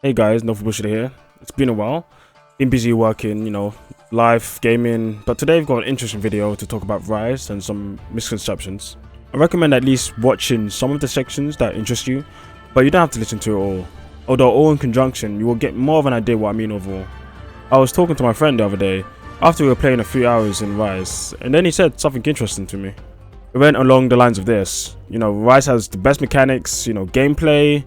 Hey guys, no bullshit here. It's been a while. Been busy working, life, gaming, but today we've got an interesting video to talk about Rise and some misconceptions. I recommend at least watching some of the sections that interest you, but you don't have to listen to it all. Although all in conjunction, you will get more of an idea what I mean overall. I was talking to my friend the other day, after we were playing a few hours in Rise, and then he said something interesting to me. It went along the lines of this. Rise has the best mechanics, gameplay.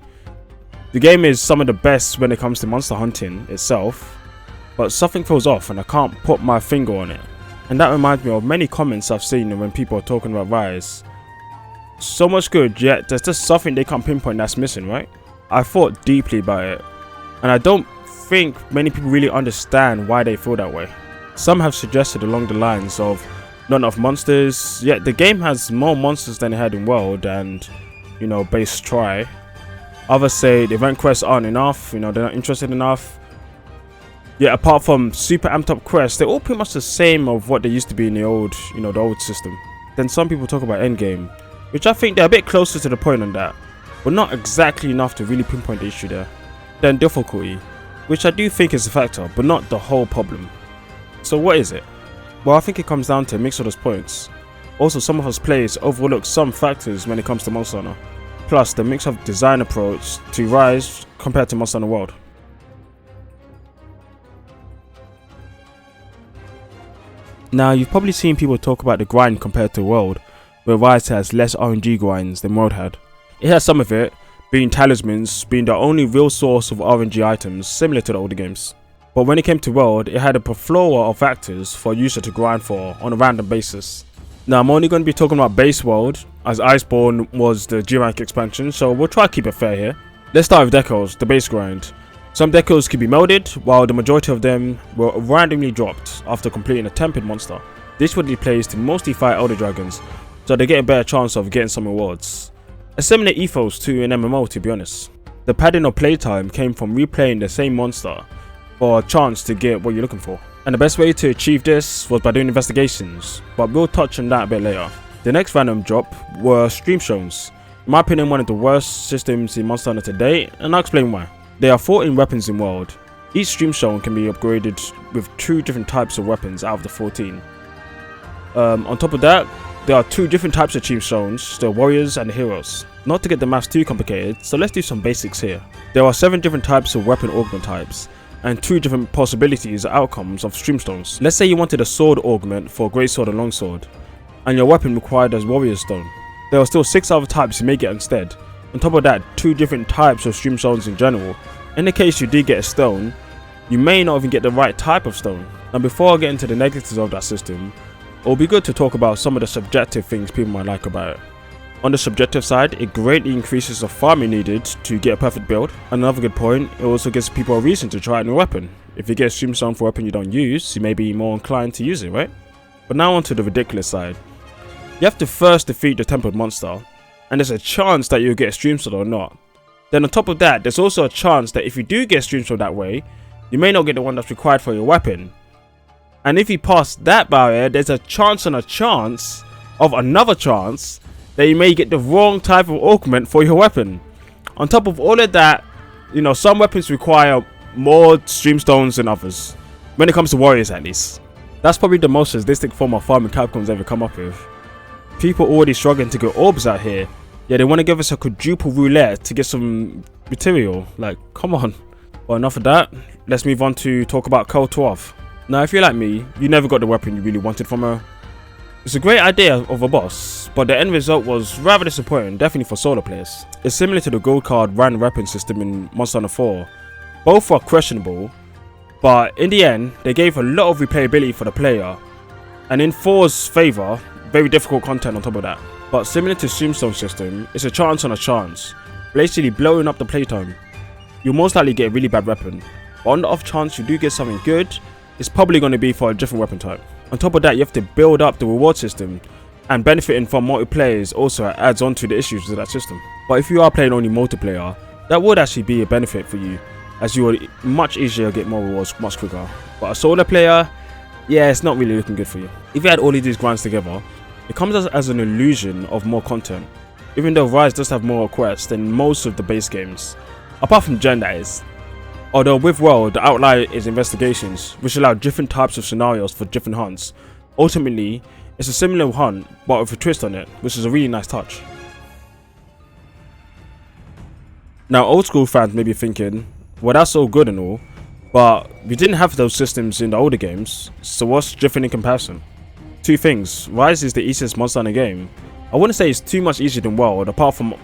The game is some of the best when it comes to monster hunting itself, but something feels off and I can't put my finger on it. And that reminds me of many comments I've seen when people are talking about Rise. So much good, yet there's just something they can't pinpoint that's missing, right? I thought deeply about it, and I don't think many people really understand why they feel that way. Some have suggested along the lines of not enough monsters, yet the game has more monsters than it had in World and, base try. Others say the event quests aren't enough, they're not interested enough. Yeah, apart from super amped up quests, they're all pretty much the same of what they used to be in the old, the old system. Then some people talk about Endgame, which I think they're a bit closer to the point on that, but not exactly enough to really pinpoint the issue there. Then difficulty, which I do think is a factor, but not the whole problem. So what is it? Well, I think it comes down to a mix of those points. Also, some of us players overlook some factors when it comes to Monster Hunter. Plus the mix of design approach to Rise compared to Monster Hunter World. Now, you've probably seen people talk about the grind compared to World, where Rise has less RNG grinds than World had. It has some of it, being Talismans being the only real source of RNG items similar to the older games. But when it came to World, it had a plethora of factors for a user to grind for on a random basis. Now, I'm only going to be talking about base World, as Iceborne was the G-Rank expansion, so we'll try to keep it fair here. Let's start with Decos, the base grind. Some Decos can be melded, while the majority of them were randomly dropped after completing a tempered monster. This would be placed to mostly fight Elder Dragons, so they get a better chance of getting some rewards. A similar ethos to an MMO, to be honest. The padding of playtime came from replaying the same monster for a chance to get what you're looking for. And the best way to achieve this was by doing investigations, but we'll touch on that a bit later. The next random drop were stream shows. In my opinion, one of the worst systems in Monster Hunter to date, and I'll explain why. There are 14 weapons in World. Each stream shown can be upgraded with 2 different types of weapons out of the 14. On top of that, there are 2 different types of stream shows, the warriors and the heroes. Not to get the maths too complicated, so let's do some basics here. There are 7 different types of weapon augment types, and 2 different possibilities or outcomes of streamstones. Let's say you wanted a sword augment for greatsword and longsword, and your weapon required a warrior stone. There are still 6 other types you may get instead. On top of that, 2 different types of streamstones in general. In the case you did get a stone, you may not even get the right type of stone. Now, before I get into the negatives of that system, it will be good to talk about some of the subjective things people might like about it. On the subjective side, it greatly increases the farming needed to get a perfect build. Another good point, it also gives people a reason to try a new weapon. If you get a streamstone for a weapon you don't use, you may be more inclined to use it, right? But now onto the ridiculous side. You have to first defeat the tempered monster, and there's a chance that you'll get a streamstone or not. Then on top of that, there's also a chance that if you do get a streamstone that way, you may not get the one that's required for your weapon. And if you pass that barrier, there's a chance on a chance of another chance that you may get the wrong type of augment for your weapon. On top of all of that, some weapons require more streamstones than others. When it comes to warriors, at least. That's probably the most sadistic form of farming Capcom's ever come up with. People already struggling to get orbs out here, yeah, they want to give us a quadruple roulette to get some material. Like, come on. Well, enough of that. Let's move on to talk about Code 12. Now, if you're like me, you never got the weapon you really wanted from her. It's a great idea of a boss, but the end result was rather disappointing, definitely for solo players. It's similar to the gold card random weapon system in Monster Hunter 4. Both were questionable, but in the end, they gave a lot of replayability for the player, and in 4's favour, very difficult content on top of that. But similar to Streamstone system, it's a chance on a chance, basically blowing up the playtime. You'll most likely get a really bad weapon, but on the off chance you do get something good, it's probably going to be for a different weapon type. On top of that, you have to build up the reward system, and benefiting from multiplayer also adds on to the issues of that system. But if you are playing only multiplayer, that would actually be a benefit for you, as you would much easier get more rewards much quicker. But a solo player, yeah, it's not really looking good for you. If you had all of these grinds together, it comes as an illusion of more content, even though Rise does have more quests than most of the base games, apart from Gen, that is. Although with World, the outlier is investigations, which allow different types of scenarios for different hunts. Ultimately, it's a similar hunt, but with a twist on it, which is a really nice touch. Now, old school fans may be thinking, well, that's all good and all, but we didn't have those systems in the older games, so what's different in comparison? Two things. Rise is the easiest monster in the game. I wouldn't say it's too much easier than World, apart from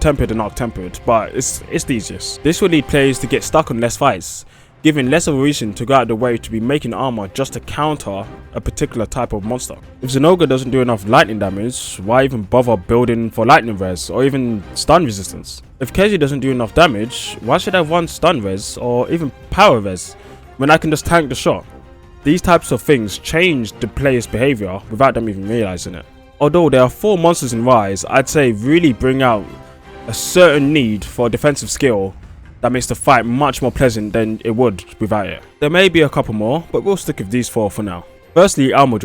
tempered and not tempered, but it's the easiest. This will lead players to get stuck on less fights, giving less of a reason to go out of the way to be making armor just to counter a particular type of monster. If Zinogre doesn't do enough lightning damage, why even bother building for lightning res or even stun resistance? If Kezi doesn't do enough damage, why should I have one stun res or even power res when I can just tank the shot? These types of things change the player's behavior without them even realizing it. Although there are 4 monsters in Rise, I'd say really bring out a certain need for defensive skill that makes the fight much more pleasant than it would without it. There may be a couple more, but we'll stick with these 4 for now. Firstly, Armour.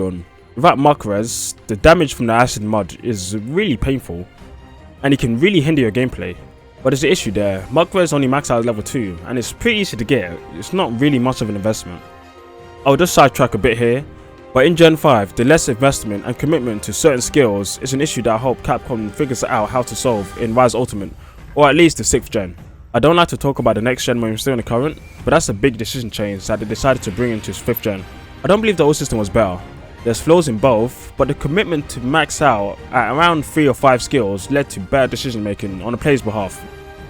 Without Muck Res, the damage from the acid mud is really painful, and it can really hinder your gameplay. But there's an issue there. Muck Res only max out at level 2, and it's pretty easy to get. It's not really much of an investment. I'll just sidetrack a bit here, but in Gen 5, the less investment and commitment to certain skills is an issue that I hope Capcom figures out how to solve in Rise Ultimate, or at least the 6th gen. I don't like to talk about the next gen when we're still in the current, but that's a big decision change that they decided to bring into 5th gen. I don't believe the old system was better. There's flaws in both, but the commitment to max out at around 3 or 5 skills led to better decision making on the player's behalf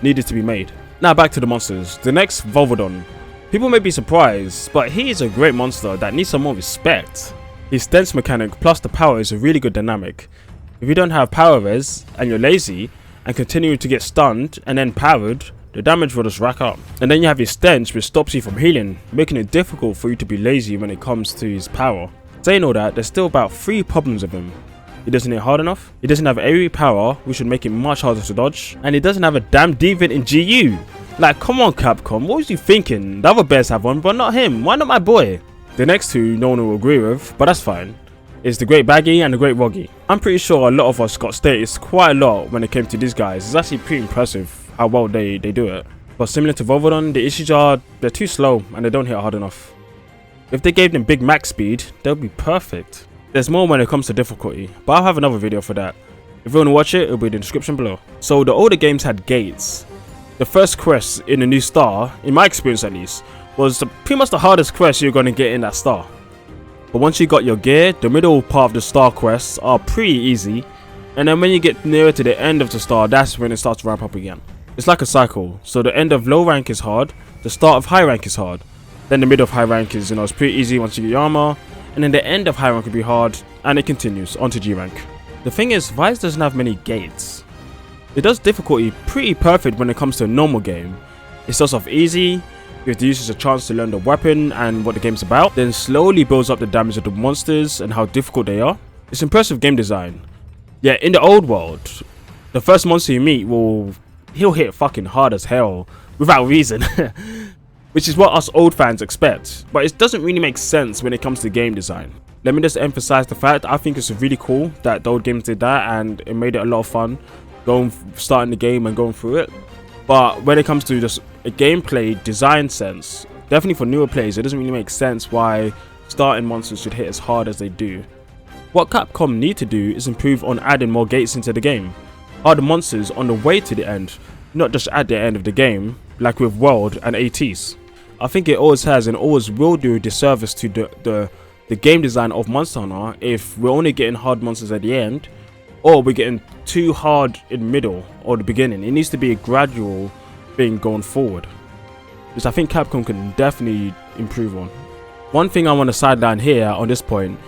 needed to be made. Now back to the monsters. The next, Volvodon. People may be surprised, but he is a great monster that needs some more respect. His stance mechanic plus the power is a really good dynamic. If you don't have power res and you're lazy and continue to get stunned and then powered, the damage will just rack up. And then you have his stench which stops you from healing, making it difficult for you to be lazy when it comes to his power. Saying all that, there's still about 3 problems with him. He doesn't hit hard enough, he doesn't have AoE power, which would make it much harder to dodge, and he doesn't have a damn Deviant in GU. Like, come on Capcom, what was you thinking? The other bears have one, but not him. Why not my boy? The next 2 no one will agree with, but that's fine. It's the Great Baggy and the Great Woggy. I'm pretty sure a lot of us got status quite a lot when it came to these guys. It's actually pretty impressive how well they do it. But similar to Volvodon, the issues are they're too slow and they don't hit hard enough. If they gave them big max speed, they'll be perfect. There's more when it comes to difficulty, but I'll have another video for that. If you want to watch it, it'll be in the description below. So the older games had gates. The first quest in a new star, in my experience at least, was pretty much the hardest quest you're going to get in that star. But once you got your gear, the middle part of the star quests are pretty easy, and then when you get nearer to the end of the star, that's when it starts to ramp up again. It's like a cycle, so the end of low rank is hard, the start of high rank is hard, then the middle of high rank is, it's pretty easy once you get your armor, and then the end of high rank will be hard, and it continues onto G rank. The thing is, Vice doesn't have many gates. It does difficulty pretty perfect when it comes to a normal game. It starts off easy, give the users a chance to learn the weapon and what the game's about, then slowly builds up the damage of the monsters and how difficult they are. It's impressive game design. Yeah, in the old world, the first monster you meet he'll hit fucking hard as hell without reason. Which is what us old fans expect, but it doesn't really make sense when it comes to game design. Let me just emphasize the fact I think it's really cool that the old games did that, and it made it a lot of fun starting the game and going through it. But when it comes to just a gameplay design sense, definitely for newer players, it doesn't really make sense why starting monsters should hit as hard as they do. What Capcom need to do is improve on adding more gates into the game. Harder monsters on the way to the end, not just at the end of the game, like with World and ATs. I think it always has and always will do a disservice to the game design of Monster Hunter if we're only getting hard monsters at the end, or we're getting too hard in the middle or the beginning. It needs to be a gradual thing going forward, which I think Capcom can definitely improve on. One thing I want to sideline here on this point,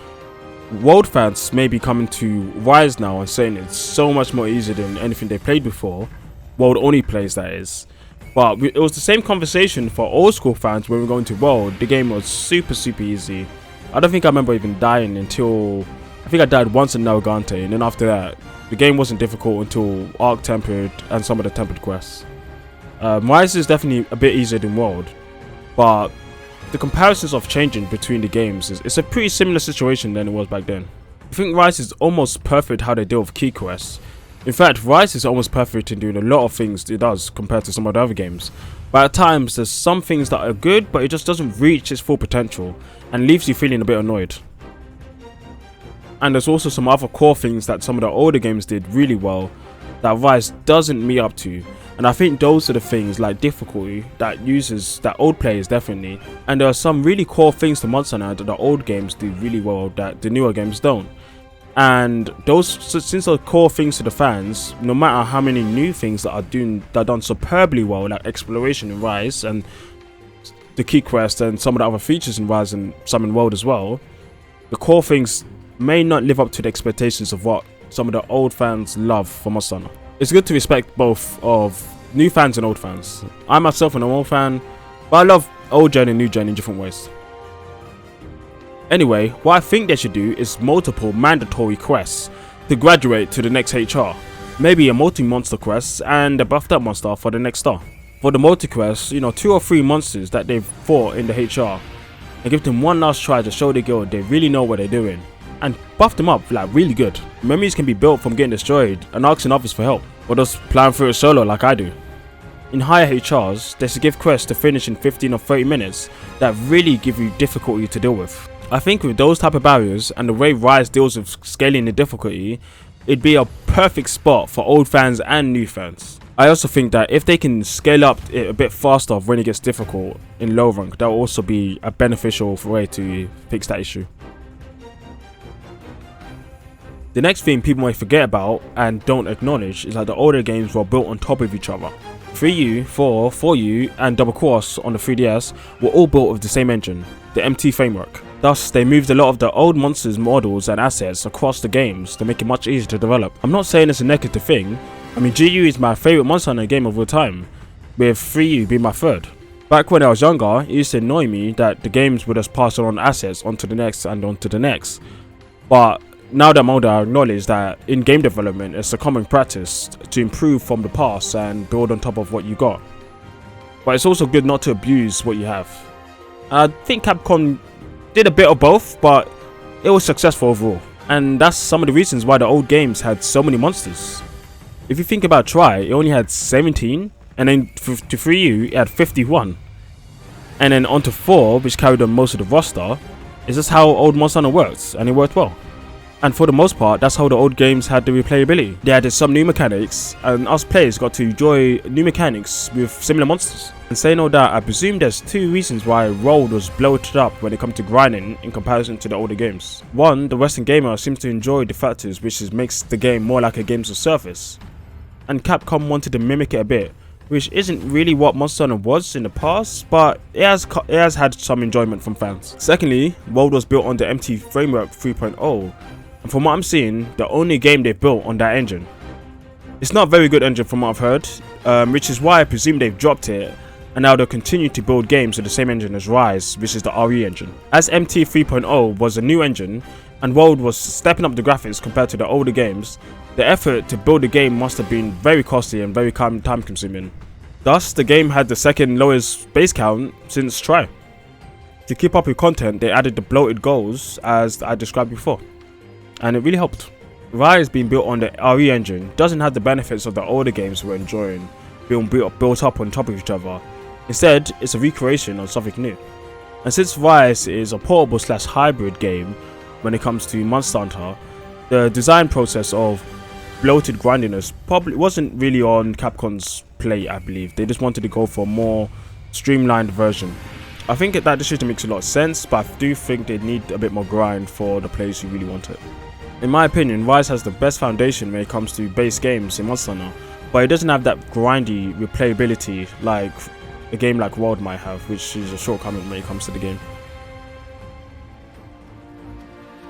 World fans may be coming to Rise now and saying it's so much more easier than anything they played before. World only plays, that is. But it was the same conversation for old school fans when we were going to World. The game was super easy. I don't think I remember even dying until, I think I died once in Narragante, and then after that, the game wasn't difficult until Arc Tempered and some of the Tempered quests. Rise is definitely a bit easier than World, but the comparisons of changing between the games it's a pretty similar situation than it was back then. I think Rise is almost perfect how they deal with key quests. In fact, Rise is almost perfect in doing a lot of things it does compared to some of the other games. But at times there's some things that are good, but it just doesn't reach its full potential and leaves you feeling a bit annoyed. And there's also some other core things that some of the older games did really well that Rise doesn't meet up to. And I think those are the things like difficulty that old players definitely. And there are some really core things to Monster Hunter that the old games do really well that the newer games don't. And since those core things to the fans, no matter how many new things that are done superbly well, like exploration in Rise and the key quest and some of the other features in Rise and some in World as well, the core things may not live up to the expectations of what some of the old fans love for Monster Hunter. It's good to respect both of new fans and old fans. I myself am an old fan, but I love old gen and new gen in different ways. Anyway, what I think they should do is multiple mandatory quests to graduate to the next HR. Maybe a multi-monster quest and a buffed up monster for the next star. For the multi-quests, 2 or 3 monsters that they've fought in the HR, and give them one last try to show the guild they really know what they're doing. And buff them up like really good. Memories can be built from getting destroyed and asking others for help, or just playing through it solo like I do. In higher HRs, they should give quests to finish in 15 or 30 minutes that really give you difficulty to deal with. I think with those type of barriers and the way Rise deals with scaling the difficulty, it'd be a perfect spot for old fans and new fans. I also think that if they can scale up it a bit faster when it gets difficult in low rank, that will also be a beneficial way to fix that issue. The next thing people may forget about and don't acknowledge is that the older games were built on top of each other. 3U, 4, 4U and Double Cross on the 3DS were all built with the same engine, the MT framework. Thus, they moved a lot of the old monsters, models and assets across the games to make it much easier to develop. I'm not saying it's a negative thing. I mean, GU is my favourite Monster Hunter game of all time, with 3U being my third. Back when I was younger, it used to annoy me that the games would just pass on assets onto the next and onto the next. But now that I'm older, I acknowledge that in game development, it's a common practice to improve from the past and build on top of what you got. But it's also good not to abuse what you have. I think Capcom did a bit of both, but it was successful overall. And that's some of the reasons why the old games had so many monsters. If you think about Tri, it only had 17, and then to 3U, it had 51. And then onto 4, which carried on most of the roster. It's just how old Monster Hunter works, and it worked well. And for the most part, that's how the old games had the replayability. They added some new mechanics, and us players got to enjoy new mechanics with similar monsters. And saying all that, I presume there's 2 reasons why World was bloated up when it comes to grinding in comparison to the older games. One, the Western gamer seems to enjoy the factors which makes the game more like a games of service. And Capcom wanted to mimic it a bit, which isn't really what Monster Hunter was in the past, but it has had some enjoyment from fans. Secondly, World was built on the MT Framework 3.0. And from what I'm seeing, the only game they've built on that engine. It's not a very good engine from what I've heard, which is why I presume they've dropped it, and now they'll continue to build games with the same engine as Rise, which is the RE engine. As MT 3.0 was a new engine, and World was stepping up the graphics compared to the older games, the effort to build the game must have been very costly and very time consuming. Thus, the game had the second lowest base count since Tri. To keep up with content, they added the bloated goals as I described before, and it really helped. Rise being built on the RE engine doesn't have the benefits of the older games we're enjoying, being built up on top of each other. Instead, it's a recreation of something new. And since Rise is a portable / hybrid game when it comes to Monster Hunter, the design process of bloated grindiness probably wasn't really on Capcom's plate, I believe. They just wanted to go for a more streamlined version. I think that decision makes a lot of sense, but I do think they need a bit more grind for the players who really want it. In my opinion, Rise has the best foundation when it comes to base games in Monster Hunter, but it doesn't have that grindy replayability like a game like World might have, which is a shortcoming when it comes to the game.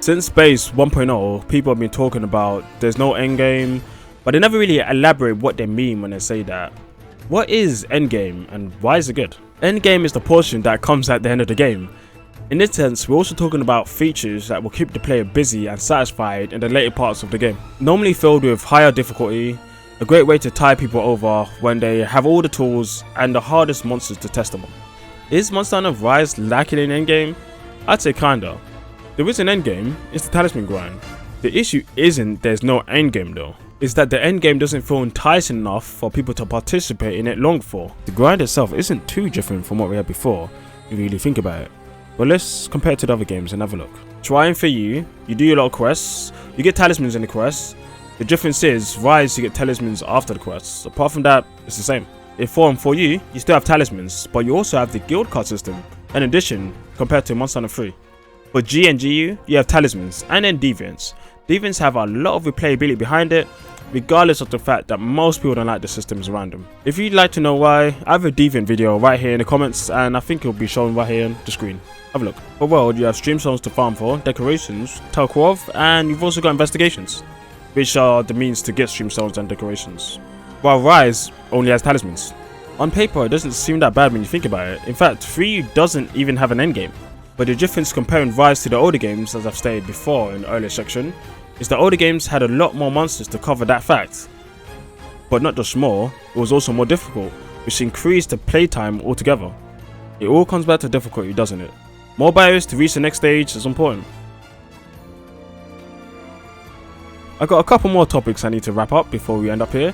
Since Base 1.0, people have been talking about there's no endgame, but they never really elaborate what they mean when they say that. What is endgame and why is it good? Endgame is the portion that comes at the end of the game. In this sense, we're also talking about features that will keep the player busy and satisfied in the later parts of the game. Normally filled with higher difficulty, a great way to tie people over when they have all the tools and the hardest monsters to test them on. Is Monster Hunter Rise lacking in endgame? I'd say kinda. There is an endgame, it's the Talisman grind. The issue isn't there's no endgame though. is that the endgame doesn't feel enticing enough for people to participate in it long for. The grind itself isn't too different from what we had before, if you really think about it. But let's compare it to the other games and have a look. Trying for you do your lot of quests, you get talismans in the quests. The difference is, Rise you get talismans after the quests. Apart from that, it's the same. In 4 and 4U, you still have talismans, but you also have the guild card system, in addition, compared to Monster Hunter 3. For G and GU, you have talismans, and then Deviants. Deviants have a lot of replayability behind it, regardless of the fact that most people don't like the systems around them. If you'd like to know why, I have a Deviant video right here in the comments, and I think it'll be shown right here on the screen. Have a look. For World, you have stream zones to farm for, decorations, Telkorov, and you've also got investigations, which are the means to get stream zones and decorations. While Rise only has talismans. On paper, it doesn't seem that bad when you think about it. In fact, 3U doesn't even have an endgame. But the difference comparing Rise to the older games, as I've stated before in the earlier section, is the older games had a lot more monsters to cover that fact. But not just more, it was also more difficult, which increased the playtime altogether. It all comes back to difficulty, doesn't it? More barriers to reach the next stage is important. I've got a couple more topics I need to wrap up before we end up here.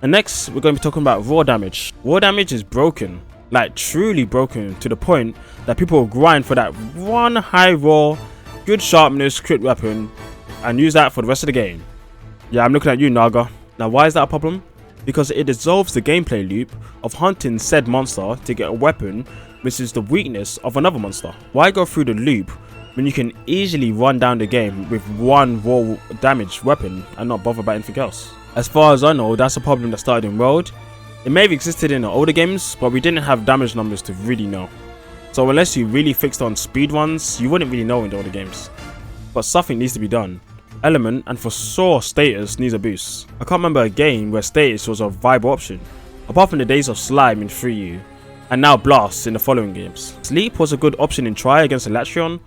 And next, we're going to be talking about raw damage. Raw damage is broken, like truly broken, to the point that people will grind for that one high raw, good sharpness crit weapon and use that for the rest of the game. Yeah, I'm looking at you, Naga. Now, why is that a problem? Because it dissolves the gameplay loop of hunting said monster to get a weapon which is the weakness of another monster. Why go through the loop when you can easily run down the game with one raw damage weapon and not bother about anything else? As far as I know, that's a problem that started in World. It may have existed in the older games, but we didn't have damage numbers to really know. So unless you really fixed on speed ones, you wouldn't really know in the older games. But something needs to be done. Element and for sure status needs a boost. I can't remember a game where status was a viable option, apart from the days of Slime in 3U, and now Blast in the following games. Sleep was a good option in Try against Elatrion,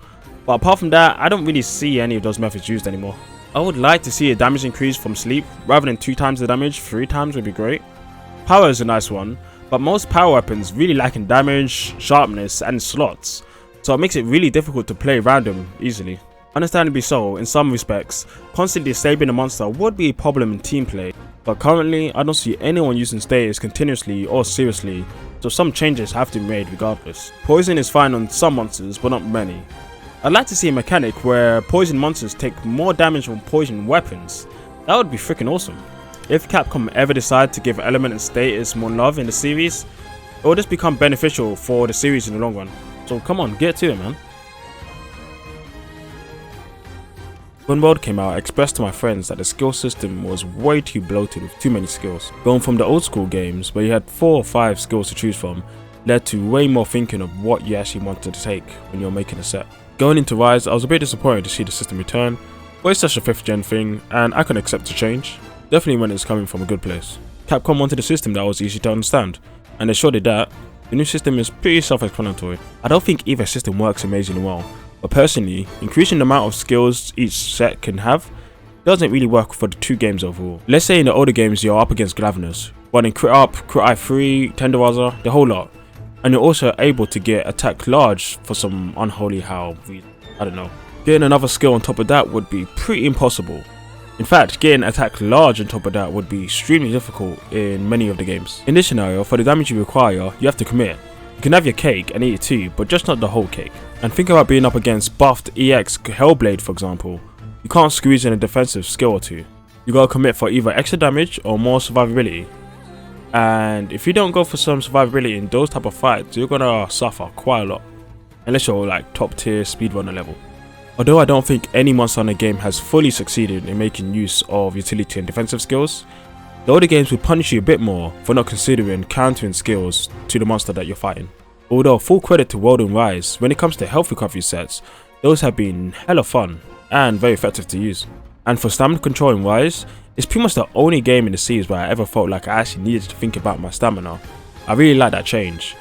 but apart from that, I don't really see any of those methods used anymore. I would like to see a damage increase from Sleep, rather than 2 times the damage, 3 times would be great. Power is a nice one, but most power weapons really lack in damage, sharpness and slots, so it makes it really difficult to play around them easily. Understandably so, in some respects, constantly disabling a monster would be a problem in team play, but currently I don't see anyone using status continuously or seriously, so some changes have to be made regardless. Poison is fine on some monsters, but not many. I'd like to see a mechanic where poison monsters take more damage from poison weapons. That would be freaking awesome. If Capcom ever decide to give Element and Status more love in the series, it will just become beneficial for the series in the long run. So come on, get to it, man. When World came out, I expressed to my friends that the skill system was way too bloated with too many skills. Going from the old school games, where you had 4 or 5 skills to choose from, led to way more thinking of what you actually wanted to take when you're making a set. Going into Rise, I was a bit disappointed to see the system return, but it's such a 5th gen thing, and I can accept the change. Definitely when it's coming from a good place. Capcom wanted a system that was easy to understand, and they showed it that. The new system is pretty self-explanatory. I don't think either system works amazingly well, but personally, increasing the amount of skills each set can have doesn't really work for the 2 games overall. Let's say in the older games you're up against Glavenus, running crit up, crit I3, Tenderizer, the whole lot. And you're also able to get attack large for some unholy how reason. I don't know. Getting another skill on top of that would be pretty impossible. In fact, getting attack large on top of that would be extremely difficult in many of the games. In this scenario, for the damage you require, you have to commit. You can have your cake and eat it too, but just not the whole cake. And think about being up against buffed EX Hellblade for example. You can't squeeze in a defensive skill or 2. You gotta commit for either extra damage or more survivability. And if you don't go for some survivability in those type of fights, you're gonna suffer quite a lot. Unless you're like top tier speedrunner level. Although I don't think any Monster Hunter game has fully succeeded in making use of utility and defensive skills, the older games will punish you a bit more for not considering countering skills to the monster that you're fighting. Although full credit to World and Rise, when it comes to health recovery sets, those have been hella fun and very effective to use. And for stamina control in Rise, it's pretty much the only game in the series where I ever felt like I actually needed to think about my stamina. I really like that change.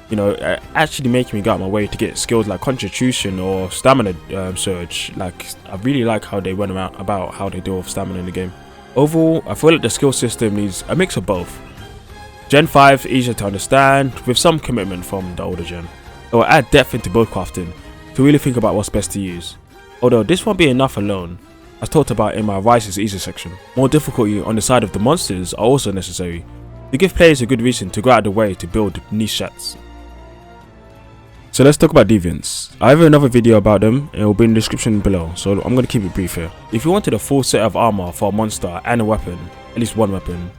You know, actually making me go out my way to get skills like Constitution or Stamina Surge. Like, I really like how they went about how they deal with stamina in the game. Overall, I feel like the skill system needs a mix of both. Gen 5 easier to understand, with some commitment from the older gen. It will add depth into build crafting to really think about what's best to use. Although this won't be enough alone, as talked about in my Rise is easy section. More difficulty on the side of the monsters are also necessary to give players a good reason to go out of the way to build niche sets. So let's talk about Deviants. I have another video about them, and it will be in the description below, so I'm going to keep it brief here. If you wanted a full set of armor for a monster and a weapon, at least one weapon,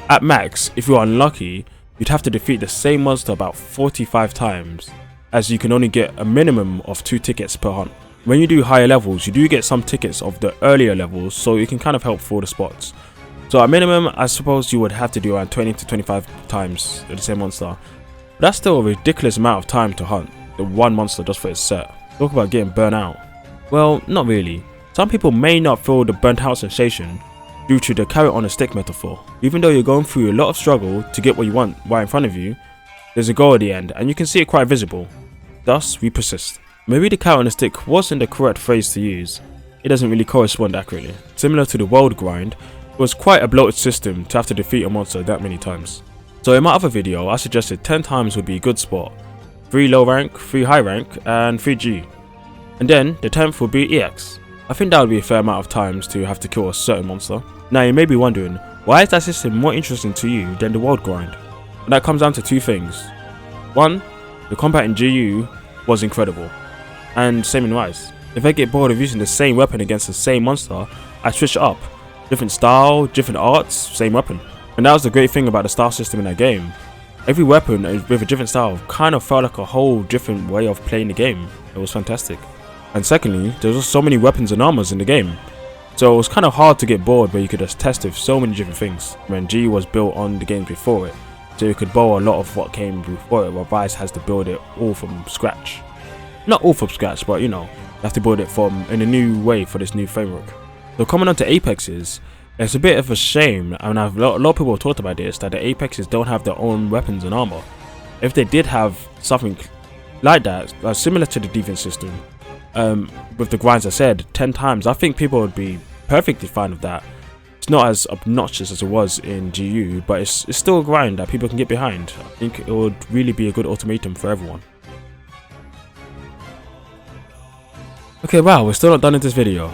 at max, if you are unlucky, you'd have to defeat the same monster about 45 times, as you can only get a minimum of 2 tickets per hunt. When you do higher levels, you do get some tickets of the earlier levels, so it can kind of help for the spots. So at minimum, I suppose you would have to do around 20 to 25 times the same monster. But that's still a ridiculous amount of time to hunt the one monster just for its set. Talk about getting burnt out. Well, not really. Some people may not feel the burnt out sensation due to the carrot on a stick metaphor. Even though you're going through a lot of struggle to get what you want right in front of you, there's a goal at the end and you can see it quite visible. Thus, we persist. Maybe the carrot on the stick wasn't the correct phrase to use. It doesn't really correspond accurately. Similar to the world grind, it was quite a bloated system to have to defeat a monster that many times. So in my other video, I suggested 10 times would be a good spot. 3 low rank, 3 high rank, and 3 G. And then the 10th would be EX. I think that would be a fair amount of times to have to kill a certain monster. Now you may be wondering, why is that system more interesting to you than the world grind? And that comes down to 2 things. 1, the combat in GU was incredible. And same in Rise. If I get bored of using the same weapon against the same monster, I switch it up. Different style, different arts, same weapon. And that was the great thing about the style system in that game. Every weapon with a different style kind of felt like a whole different way of playing the game. It was fantastic. And secondly, there was just so many weapons and armors in the game. So it was kind of hard to get bored where you could just test with so many different things. When G was built on the games before it, so you could borrow a lot of what came before it, while Rise has to build it all from scratch. Not all from scratch, but you know, you have to build it in a new way for this new framework. So coming on to Apexes, it's a bit of a shame, and a lot of people have talked about this, that the Apexes don't have their own weapons and armor. If they did have something like that, similar to the Deviant system, with the grinds I said 10 times, I think people would be perfectly fine with that. It's not as obnoxious as it was in GU, but it's still a grind that people can get behind. I think it would really be a good ultimatum for everyone. Okay, wow, we're still not done in this video.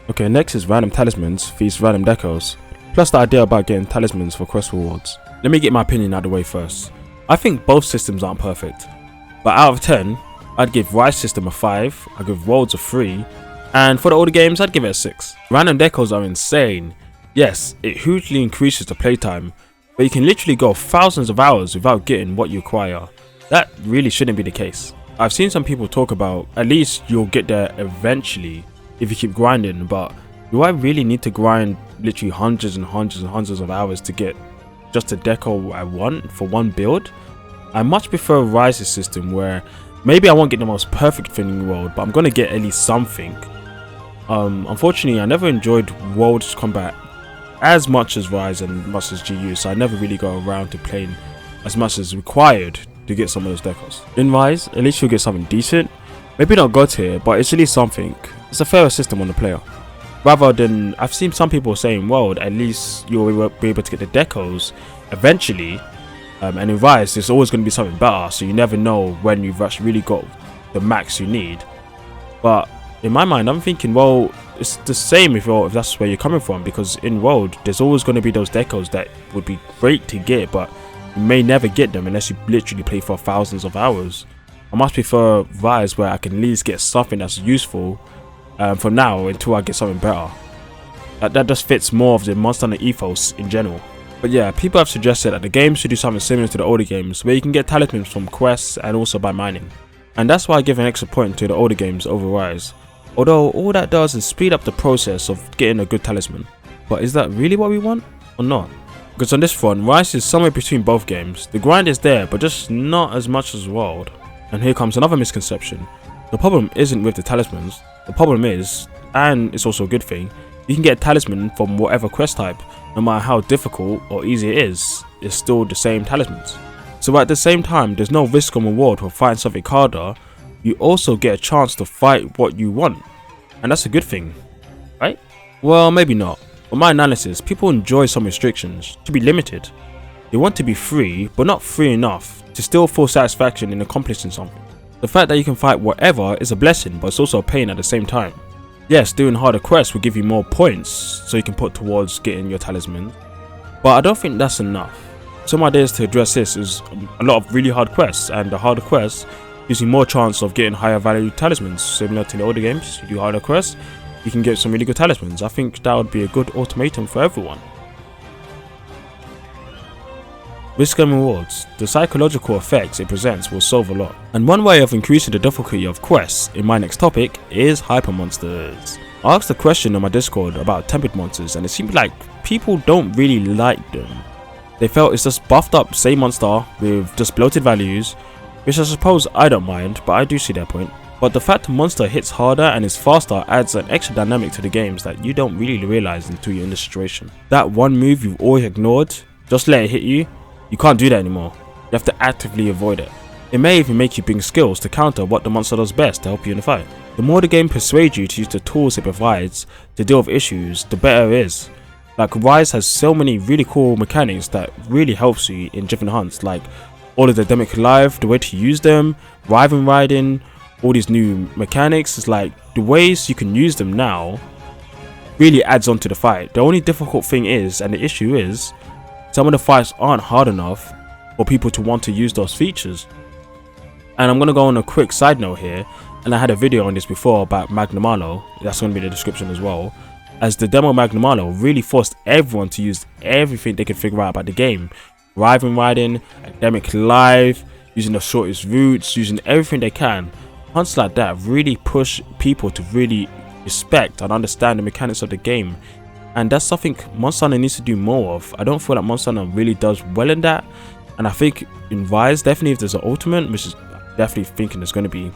Okay, next is random talismans feast random decos, plus the idea about getting talismans for quest rewards. Let me get my opinion out of the way first. I think both systems aren't perfect, but out of 10, I'd give Rise system a 5, I'd give Worlds a 3, and for the older games, I'd give it a 6. Random decos are insane. Yes, it hugely increases the playtime, but you can literally go thousands of hours without getting what you require. That really shouldn't be the case. I've seen some people talk about at least you'll get there eventually if you keep grinding, but do I really need to grind literally hundreds and hundreds and hundreds of hours to get just a deco I want for one build? I much prefer Rise's system where maybe I won't get the most perfect thing in the world, but I'm gonna get at least something. Unfortunately, I never enjoyed World's combat as much as Rise and much as GU, so I never really go around to playing as much as required to get some of those decos. In Rise, at least you'll get something decent. Maybe not God tier, but it's at least something. It's a fairer system on the player. Rather than, I've seen some people saying, well, at least you'll be able to get the decos eventually. And in Rise, there's always going to be something better, so you never know when you've actually really got the max you need. But in my mind, I'm thinking, well, it's the same if that's where you're coming from, because in World, there's always going to be those decos that would be great to get, but you may never get them unless you literally play for thousands of hours. I much prefer Rise where I can at least get something that's useful for now until I get something better. That just fits more of the Monster Hunter ethos in general. But yeah, people have suggested that the game should do something similar to the older games, where you can get talismans from quests and also by mining. And that's why I give an extra point to the older games over Rise. Although all that does is speed up the process of getting a good talisman. But is that really what we want or not? Because on this front, Rise is somewhere between both games. The grind is there, but just not as much as World. And here comes another misconception. The problem isn't with the talismans. The problem is, and it's also a good thing, you can get a talisman from whatever quest type. No matter how difficult or easy it is, it's still the same talismans. So at the same time, there's no risk or reward for fighting something harder. You also get a chance to fight what you want. And that's a good thing, right? Well, maybe not. For my analysis, people enjoy some restrictions, to be limited. They want to be free, but not free enough to still feel satisfaction in accomplishing something. The fact that you can fight whatever is a blessing, but it's also a pain at the same time. Yes, doing harder quests will give you more points so you can put towards getting your talisman, but I don't think that's enough. Some ideas to address this is a lot of really hard quests, and the harder quests gives you more chance of getting higher value talismans. Similar to the older games, you do harder quests, you can get some really good talismans. I think that would be a good ultimatum for everyone. Risk and rewards. The psychological effects it presents will solve a lot, and one way of increasing the difficulty of quests in my next topic is hyper monsters. I asked a question on my Discord about tempered monsters, and it seemed like people don't really like them. They felt it's just buffed up same monster with just bloated values, which I suppose I don't mind, but I do see their point. But the fact the monster hits harder and is faster adds an extra dynamic to the games that you don't really realise until you're in this situation. That one move you've always ignored, just let it hit you, you can't do that anymore. You have to actively avoid it. It may even make you bring skills to counter what the monster does best to help you in the fight. The more the game persuades you to use the tools it provides to deal with issues, the better it is. Like, Rise has so many really cool mechanics that really helps you in different hunts, like all of the Demic Life, the way to use them, Rival Riding, all these new mechanics. It's like the ways you can use them now really adds on to the fight. The only difficult thing is, and the issue is, some of the fights aren't hard enough for people to want to use those features. And I'm going to go on a quick side note here, and I had a video on this before about Magnamalo, that's going to be in the description as well, as the demo Magnamalo really forced everyone to use everything they could figure out about the game. Rival Riding, Academic Life, using the shortest routes, using everything they can. Hunts like that really push people to really respect and understand the mechanics of the game. And that's something Monster Hunter needs to do more of. I don't feel like Monster Hunter really does well in that. And I think in Rise, definitely if there's an ultimate, which is definitely thinking there's going to be,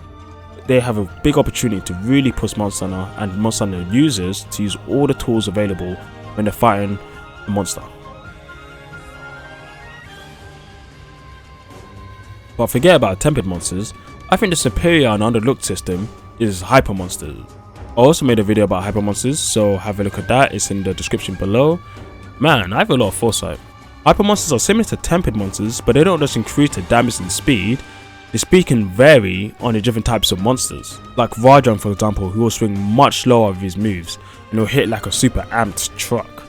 they have a big opportunity to really push Monster Hunter and Monster Hunter users to use all the tools available when they're fighting a monster. But forget about tempered monsters. I think the superior and underlooked system is hyper monsters. I also made a video about hyper monsters, so have a look at that, it's in the description below. Man, I have a lot of foresight. Hyper monsters are similar to tempered monsters, but they don't just increase the damage and speed. The speed can vary on the different types of monsters. Like Rajan, for example, who will swing much slower with his moves, and will hit like a super amped truck.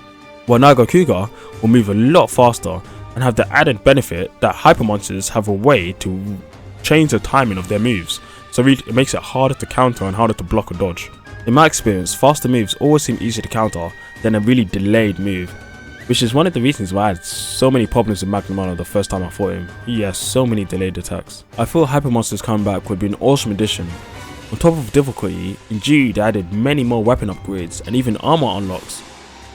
While Nagakuga will move a lot faster and have the added benefit that hyper monsters have a way to change the timing of their moves, so it makes it harder to counter and harder to block or dodge. In my experience, faster moves always seem easier to counter than a really delayed move, which is one of the reasons why I had so many problems with Magnamalo the first time I fought him. He has so many delayed attacks. I feel hyper monsters coming back would be an awesome addition. On top of difficulty, indeed they added many more weapon upgrades and even armor unlocks,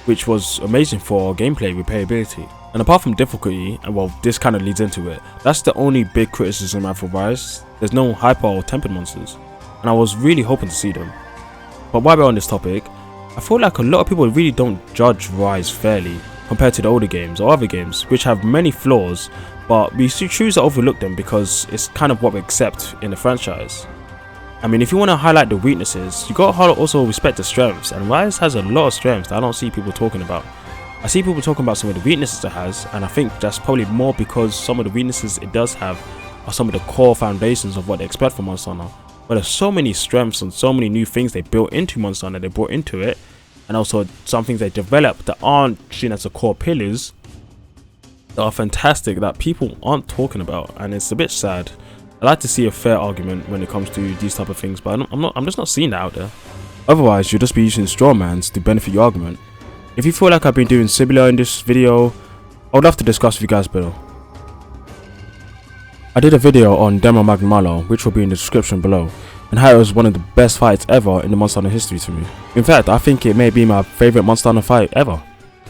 which was amazing for gameplay replayability. And apart from difficulty, and well, this kind of leads into it, that's the only big criticism I have for Rise. There's no hyper or tempered monsters, and I was really hoping to see them. But while we're on this topic, I feel like a lot of people really don't judge Rise fairly compared to the older games or other games, which have many flaws, but we choose to overlook them because it's kind of what we accept in the franchise. I mean, if you want to highlight the weaknesses, you gotta also respect the strengths, and Rise has a lot of strengths that I don't see people talking about. I see people talking about some of the weaknesses it has, and I think that's probably more because some of the weaknesses it does have are some of the core foundations of what they expect from Monster Hunter. But there's so many strengths and so many new things they built into Monster Hunter, they brought into it, and also some things they developed that aren't seen as the core pillars that are fantastic that people aren't talking about, and it's a bit sad. I like to see a fair argument when it comes to these type of things, but I'm just not seeing that out there. Otherwise, you'll just be using straw mans to benefit your argument. If you feel like I've been doing similar in this video, I would love to discuss with you guys below. I did a video on Demo Magnamalo, which will be in the description below, and how it was one of the best fights ever in the Monster Hunter history to me. In fact, I think it may be my favourite Monster Hunter fight ever.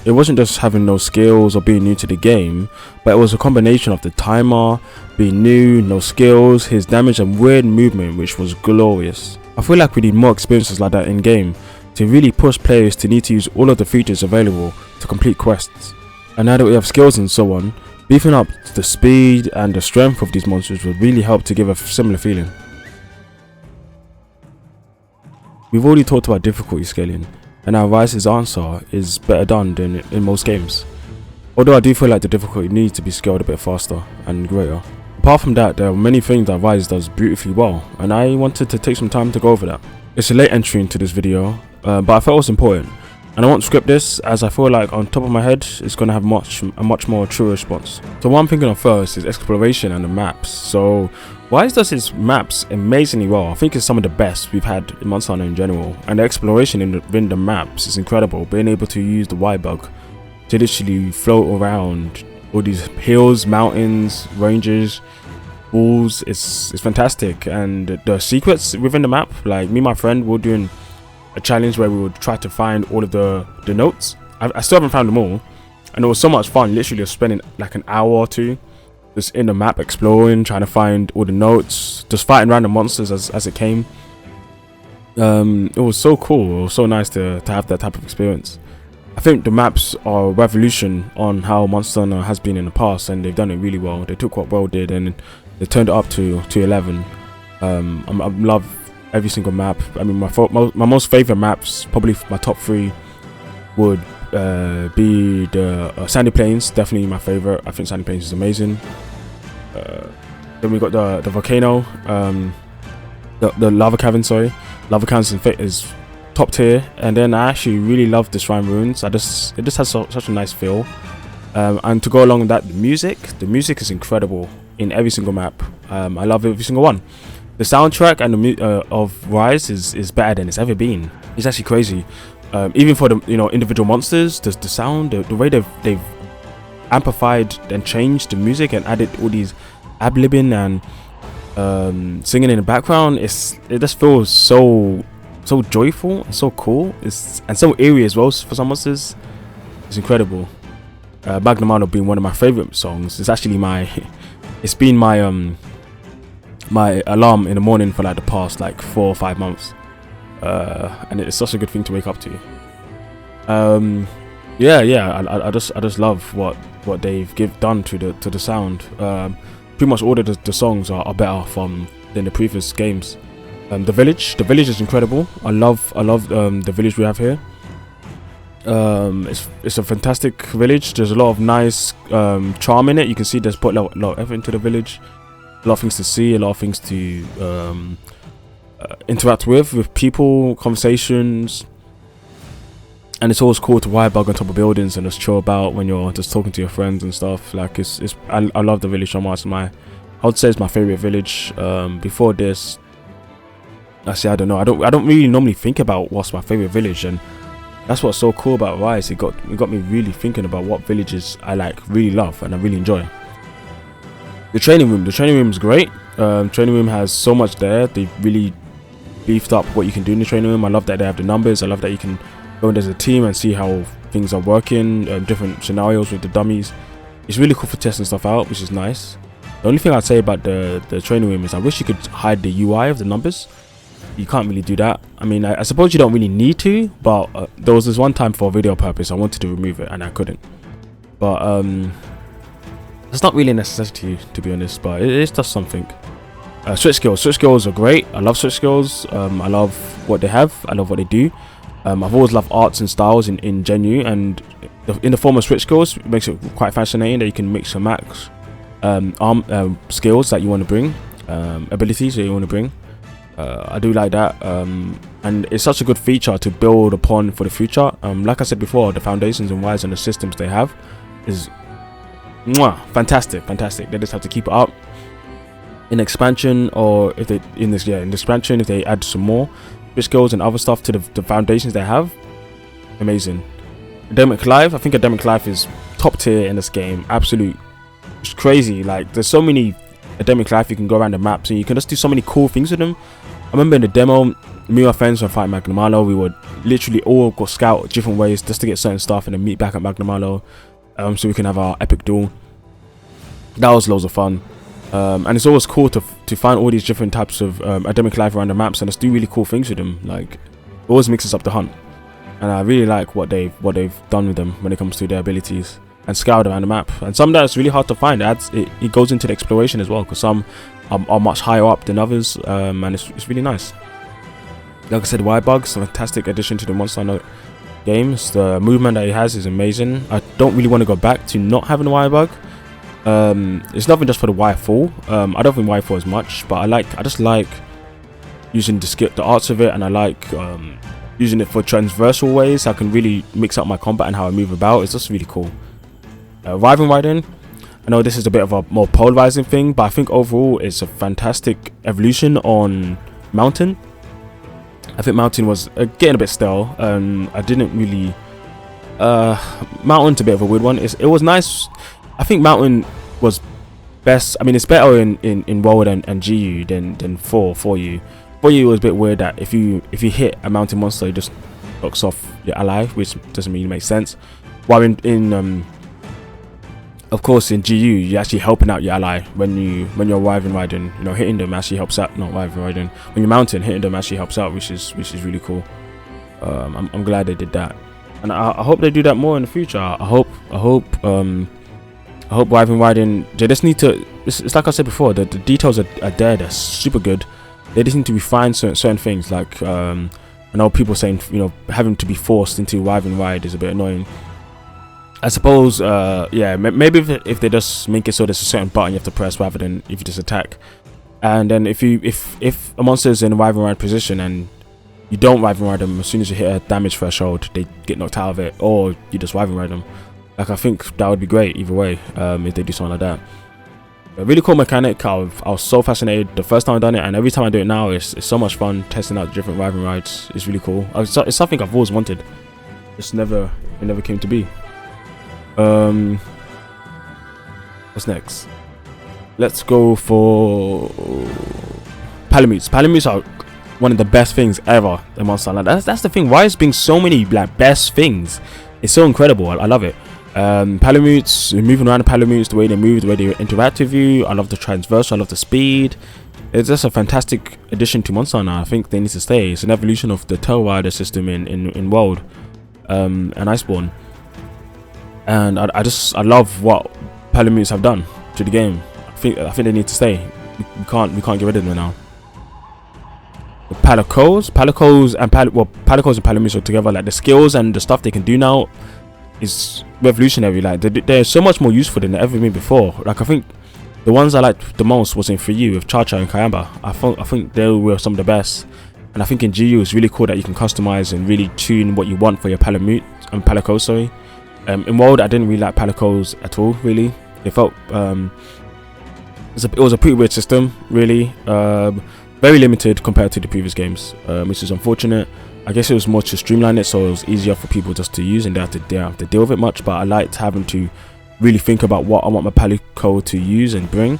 It wasn't just having no skills or being new to the game, but it was a combination of the timer, being new, no skills, his damage and weird movement, which was glorious. I feel like we need more experiences like that in game to really push players to need to use all of the features available to complete quests. And now that we have skills and so on, beefing up the speed and the strength of these monsters would really help to give a similar feeling. We've already talked about difficulty scaling, and our Rise's answer is better done than in most games. Although I do feel like the difficulty needs to be scaled a bit faster and greater. Apart from that, there are many things that Rise does beautifully well, and I wanted to take some time to go over that. It's a late entry into this video, but I felt it was important. And I won't script this, as I feel like on top of my head it's going to have a much more true response. So what I'm thinking of first is exploration and the maps. So Wise does his maps amazingly well. I think it's some of the best we've had in Monster Hunter in general, and the exploration in the maps is incredible. Being able to use the Y bug to literally float around all these hills, mountains, ranges, walls, it's fantastic. And the secrets within the map, like me and my friend were doing a challenge where we would try to find all of the notes. I still haven't found them all, and it was so much fun. Literally just spending like an hour or two just in the map exploring, trying to find all the notes, just fighting random monsters as it came. It was so cool. It was so nice to have that type of experience. I think the maps are a revolution on how Monster Hunter has been in the past, and they've done it really well. They took what World did and they turned it up to 11. I love every single map. I mean, my most favorite maps, probably my top 3, would be the Sandy Plains. Definitely my favorite. I think Sandy Plains is amazing. Then we got the volcano, the lava cavern. Sorry, lava cavern is top tier. And then I actually really love the Shrine Ruins. It just has such a nice feel. And to go along with that, the music is incredible in every single map. I love every single one. The soundtrack and the of Rise is better than it's ever been. It's actually crazy. Even for the individual monsters, the sound, the way they've amplified and changed the music and added all these ad-libbing and singing in the background, it just feels so joyful and so cool. And so eerie as well for some monsters. It's incredible. Magnamalo being one of my favorite songs. It's actually it's been my my alarm in the morning for like the past like 4 or 5 months. And it's such a good thing to wake up to. I just love what they've done to the sound. Pretty much all of the songs are better than the previous games. The village is incredible. I love the village we have here. It's a fantastic village. There's a lot of nice charm in it. You can see there's put a lot of effort into the village. A lot of things to see, a lot of things to interact with people, conversations. And it's always cool to bug on top of buildings and just chill about when you're just talking to your friends and stuff. Like I love the village so much. I would say it's my favorite village. Before this, actually I don't know. I don't really normally think about what's my favorite village, and that's what's so cool about Rise. It got me really thinking about what villages I really love and I really enjoy. The training room is great. Training room has so much there. They really beefed up what you can do in the training room. I love that they have the numbers. I love that you can go in as a team and see how things are working, different scenarios with the dummies. It's really cool for testing stuff out, which is nice. The only thing I'd say about the training room is I wish you could hide the UI of the numbers. You can't really do that. I mean, I suppose you don't really need to, but there was this one time for video purpose I wanted to remove it and I couldn't. But it's not really a necessity, to be honest, but it does something. Switch skills are great. I love switch skills. I love what they have. I love what they do. I've always loved arts and styles in Genu, and in the form of switch skills, it makes it quite fascinating that you can mix and match skills that you want to bring, abilities that you want to bring. I do like that, and it's such a good feature to build upon for the future. Like I said before, the foundations and wires and the systems they have is fantastic. They just have to keep it up. In expansion, or if they in expansion, if they add some more switch skills and other stuff to the foundations they have, amazing. Academic Life, I think Academic Life is top tier in this game. Absolute, it's crazy. Like there's so many Academic Life you can go around the maps and you can just do so many cool things with them. I remember in the demo, me and my friends were fighting Magnamalo. We would literally all go scout different ways just to get certain stuff and then meet back at Magnamalo, so we can have our epic duel. That was loads of fun. And it's always cool to find all these different types of Academic Life around the maps and just do really cool things with them. Like, it always mixes up the hunt, and I really like what they've done with them when it comes to their abilities and scout around the map. And some that it's really hard to find. It goes into the exploration as well, because some are much higher up than others, and it's really nice. Like I said, Y-Bug's a fantastic addition to the Monster Hunter games. The movement that it has is amazing. I don't really want to go back to not having a Y-Bug. It's nothing just for the Y4. I don't think Y4 is much, but I just like using the arts of it, and I like using it for transversal ways. I can really mix up my combat and how I move about. It's just really cool. Rival riding, I know this is a bit of a more polarizing thing, but I think overall it's a fantastic evolution on Mountain. I think Mountain was getting a bit stale. I didn't really... Mountain's a bit of a weird one. It was nice. I think Mountain was best. I mean, it's better in World and GU than 4U. 4U was a bit weird that if you hit a mountain monster, it just knocks off your ally, which doesn't really make sense. While of course in GU, you're actually helping out your ally when you're Wyvern riding. You know, hitting them actually helps out. Not Wyvern riding. When you're Mountain, hitting them actually helps out, which is really cool. I'm glad they did that, and I hope they do that more in the future. I hope Wyvern riding. They just need to. It's like I said before. The details are there. They're super good. They just need to refine certain things. Like I know people saying, you know, having to be forced into Wyvern ride is a bit annoying. I suppose, yeah, maybe if they just make it so there's a certain button you have to press rather than if you just attack. And then if a monster is in a Wyvern ride position and you don't Wyvern ride them, as soon as you hit a damage threshold, they get knocked out of it, or you just Wyvern ride them. Like, I think that would be great either way, if they do something like that. A really cool mechanic. I was so fascinated the first time I done it, and every time I do it now, it's so much fun testing out different Wyvern rides. It's really cool. It's something I've always wanted. It never came to be. What's next? Let's go for Palamutes. Palamutes are one of the best things ever in Monster Hunter. That's the thing. Why is being so many like best things? It's so incredible. I love it. Palamutes, moving around the Palamutes, the way they move, the way they interact with you. I love the transversal. I love the speed. It's just a fantastic addition to Monster Hunter. I think they need to stay. It's an evolution of the Tail Rider system in World and Iceborne. And I love what Palamutes have done to the game. I think they need to stay. We can't get rid of them now. The Palicos and Palamutes are together. Like, the skills and the stuff they can do now is revolutionary. Like, they're so much more useful than they've ever been before. Like, I think the ones I liked the most was in 3U with Cha-Cha and Kayamba. I think they were some of the best. And I think in GU it's really cool that you can customize and really tune what you want for your Palamute and Palicos, sorry. In World, I didn't really like Palicos at all, really. It felt it was a pretty weird system, really. Very limited compared to the previous games, which is unfortunate. I guess it was more to streamline it, so it was easier for people just to use and they have to deal with it much. But I liked having to really think about what I want my Palico to use and bring.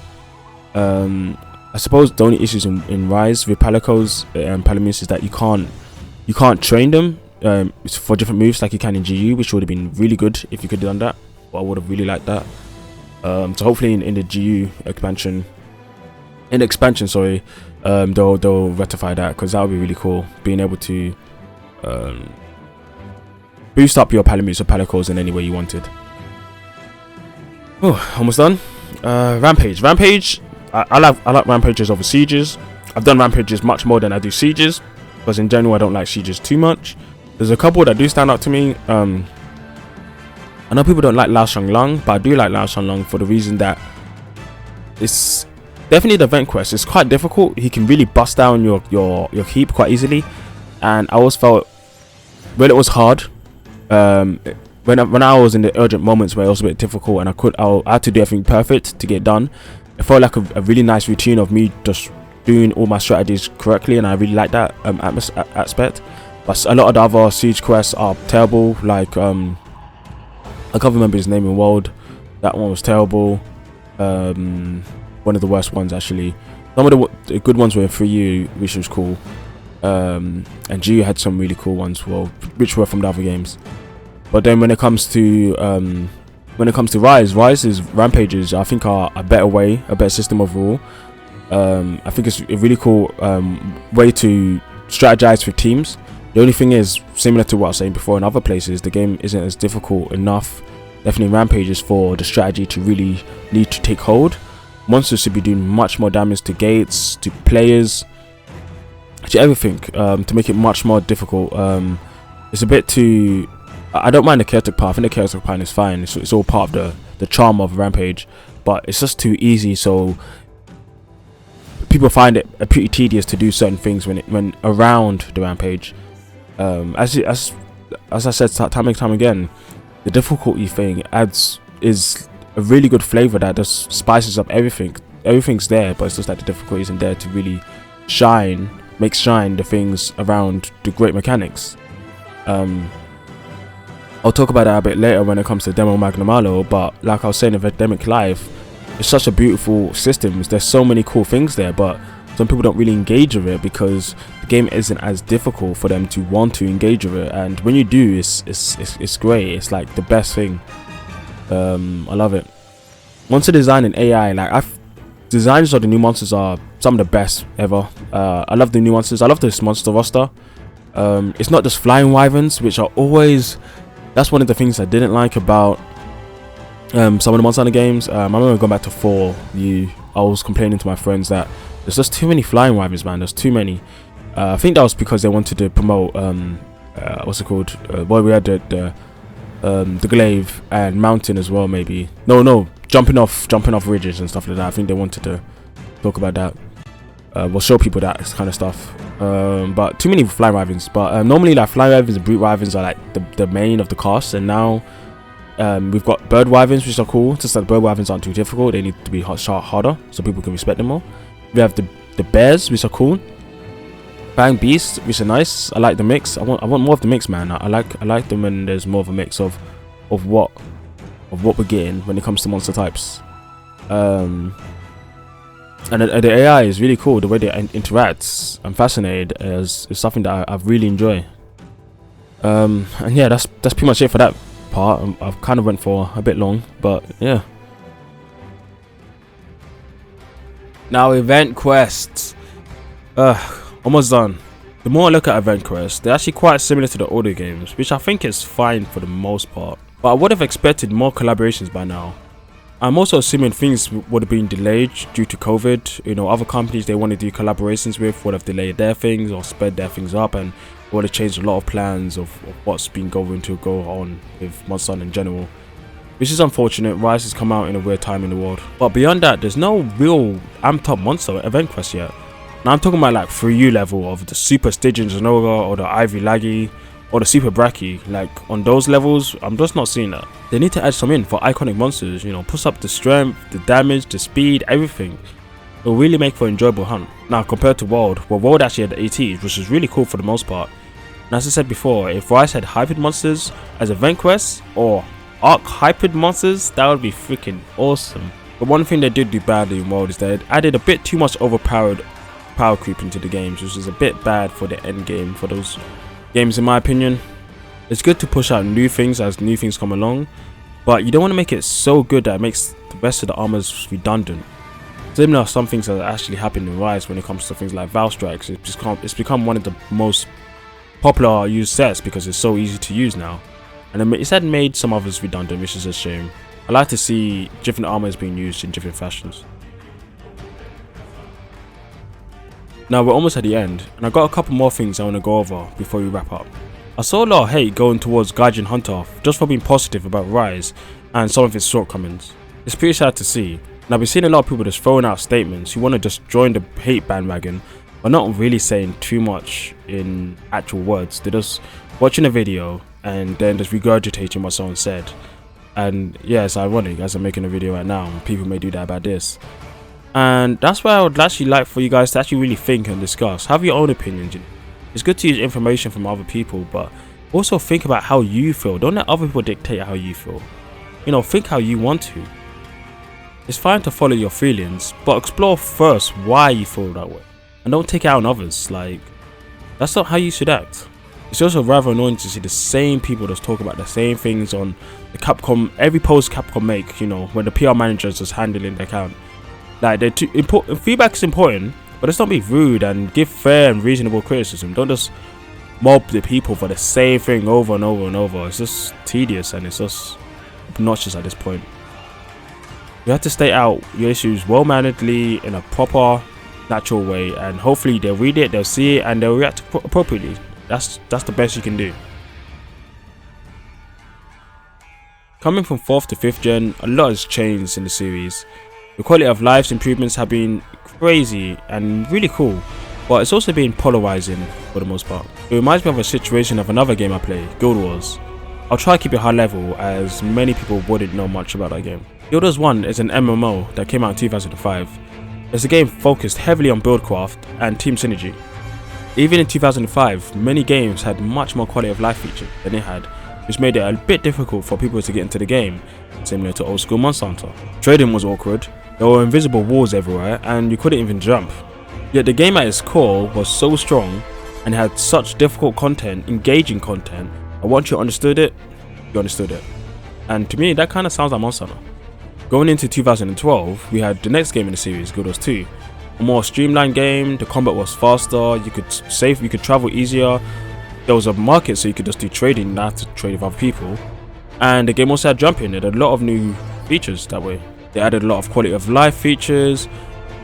I suppose the only issues in Rise with Palicos and Palamutes is that you can't train them for different moves like you can in GU, which would have been really good if you could have done that. But I would have really liked that. So hopefully in the GU expansion, they'll rectify that, because that would be really cool, being able to boost up your Palamutes or Palicos in any way you wanted. Oh, almost done. Rampage. I like Rampages over Sieges. I've done Rampages much more than I do Sieges, because in general I don't like Sieges too much. There's a couple that do stand out to me. I know people don't like Lao Shanglong, but I do like Lao Shanglong for the reason that it's definitely the event quest. It's quite difficult. He can really bust down your heap quite easily, and I always felt when it was hard, when I was in the urgent moments where it was a bit difficult and I had to do everything perfect to get done, it felt like a really nice routine of me just doing all my strategies correctly, and I really like that aspect. But a lot of the other siege quests are terrible. Like I can't remember his name in World. That one was terrible. One of the worst ones, actually. Some of the good ones were in 3U, which was cool. And GU had some really cool ones, well, which were from the other games. But then when it comes to Rise's Rampages, I think are a better system overall. I think it's a really cool way to strategize with teams. The only thing is, similar to what I was saying before in other places, the game isn't as difficult enough, definitely in Rampages, for the strategy to really need to take hold. Monsters should be doing much more damage to gates, to players, to everything, to make it much more difficult. It's a bit too... I don't mind the chaotic part. I think the chaotic part is fine. It's all part of the charm of Rampage, but it's just too easy, so people find it pretty tedious to do certain things when around the Rampage. As I said time and time again, the difficulty thing is a really good flavor that just spices up everything. Everything's there, but it's just that the difficulty isn't there to really make shine the things around the great mechanics. I'll talk about that a bit later when it comes to Demo Magnamalo, but like I was saying in Endemic Live, it's such a beautiful system. There's so many cool things there, but some people don't really engage with it because the game isn't as difficult for them to want to engage with it. And when you do, it's great. It's like the best thing. I love it. Monster design and AI, like designs of the new monsters are some of the best ever. I love the new monsters. I love this monster roster. It's not just flying wyverns, which are always, that's one of the things I didn't like about some of the Monster Hunter games. I remember going back to 4, I was complaining to my friends that there's just too many flying wyverns, man. There's too many. I think that was because they wanted to promote what's it called? Well, we had the glaive and mountain as well, maybe. No, jumping off ridges and stuff like that. I think they wanted to talk about that. We'll show people that kind of stuff. But too many flying wyverns. But normally, like flying wyverns and brute wyverns are like the main of the cast, and now we've got bird wyverns, which are cool. Just that bird wyverns aren't too difficult. They need to be shot harder so people can respect them more. We have the bears, which are cool. Flying beasts, which are nice. I like the mix. I want more of the mix, man. I like them when there's more of a mix of what we're getting when it comes to monster types. And the AI is really cool. The way they interact, I'm fascinated. Is something that I really enjoy. And yeah, that's pretty much it for that part. I've kind of went for a bit long, but yeah. Now, event quests. Almost done. The more I look at event quests, they're actually quite similar to the older games, which I think is fine for the most part. But I would have expected more collaborations by now. I'm also assuming things would have been delayed due to COVID. You know, other companies they want to do collaborations with would have delayed their things or sped their things up, and would have changed a lot of plans of what's been going to go on with Monster Hunter in general. Which is unfortunate. Rise has come out in a weird time in the world. But beyond that, there's no real amped up monster event quest yet. Now I'm talking about like 3U level of the Super Stygian Zanoga or the Ivy Laggy or the Super Bracky. Like on those levels, I'm just not seeing that. They need to add some in for iconic monsters, you know, push up the strength, the damage, the speed, everything. It'll really make for an enjoyable hunt. Now compared to World, well, World actually had ATs, which is really cool for the most part. And as I said before, if Rise had hybrid monsters as event quests or arc hybrid monsters, that would be freaking awesome. But one thing they did do badly in World is they added a bit too much overpowered power creep into the games, which is a bit bad for the end game for those games in my opinion. It's good to push out new things as new things come along, but you don't want to make it so good that it makes the rest of the armors redundant. Similar to some things that actually happen in Rise when it comes to things like Val Strikes. It's become one of the most popular used sets because it's so easy to use now, and it's had made some others redundant, which is a shame. I like to see different armors being used in different fashions. Now we're almost at the end, and I've got a couple more things I want to go over before we wrap up. I saw a lot of hate going towards Gaijin Hunter just for being positive about Rise and some of its shortcomings. It's pretty sad to see, and I've been seeing a lot of people just throwing out statements who want to just join the hate bandwagon, but not really saying too much in actual words. They're just watching a video and then just regurgitating what someone said. And yeah, it's ironic as I'm making a video right now, people may do that about this. And that's why I would actually like for you guys to actually really think and discuss. Have your own opinions. It's good to use information from other people, but also think about how you feel. Don't let other people dictate how you feel. You know, think how you want to. It's fine to follow your feelings, but explore first why you feel that way. And don't take it out on others. Like, that's not how you should act. It's also rather annoying to see the same people just talk about the same things on the Capcom, every post Capcom make, you know, when the PR manager is just handling the account. Like, feedback is important, but let's not be rude and give fair and reasonable criticism. Don't just mob the people for the same thing over and over and over. It's just tedious and it's just obnoxious at this point. You have to state out your issues well-manneredly in a proper, natural way, and hopefully they'll read it, they'll see it, and they'll react appropriately. That's the best you can do. Coming from 4th to 5th gen, a lot has changed in the series. The quality of life's improvements have been crazy and really cool. but it's also been polarizing for the most part. It reminds me of a situation of another game I play, Guild Wars. I'll try to keep it high level as many people wouldn't know much about that game. Guild Wars 1 is an MMO that came out in 2005. It's a game focused heavily on buildcraft and team synergy. Even in 2005, many games had much more quality of life features than it had, which made it a bit difficult for people to get into the game, similar to old school Monster Hunter. Trading was awkward, there were invisible walls everywhere and you couldn't even jump. Yet the game at its core was so strong and had such difficult content, engaging content, and once you understood it, you understood it. And to me, that kind of sounds like Monster Hunter. Going into 2012, we had the next game in the series, Guild Wars 2. A more streamlined game, the combat was faster, you could travel easier, there was a market so you could just do trading, not have to trade with other people. And the game also had jumping, it had a lot of new features that way. They added a lot of quality of life features,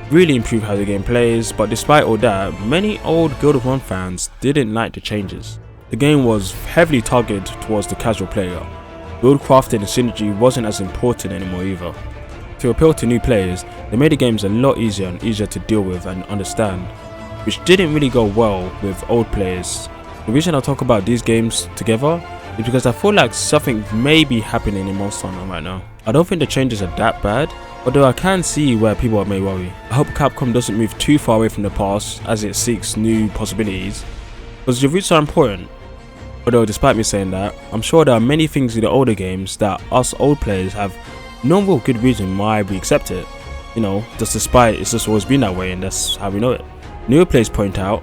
really improved how the game plays, but despite all that, many old Guild Wars 1 fans didn't like the changes. The game was heavily targeted towards the casual player. Build crafting and synergy wasn't as important anymore either. To appeal to new players, they made the games a lot easier and easier to deal with and understand, which didn't really go well with old players. The reason I talk about these games together is because I feel like something may be happening in Monster Hunter right now. I don't think the changes are that bad, although I can see where people may worry. I hope Capcom doesn't move too far away from the past as it seeks new possibilities, because the roots are important. Although despite me saying that, I'm sure there are many things in the older games that us old players have no real good reason why we accept it. You know, just despite it's just always been that way and that's how we know it. Newer players point out,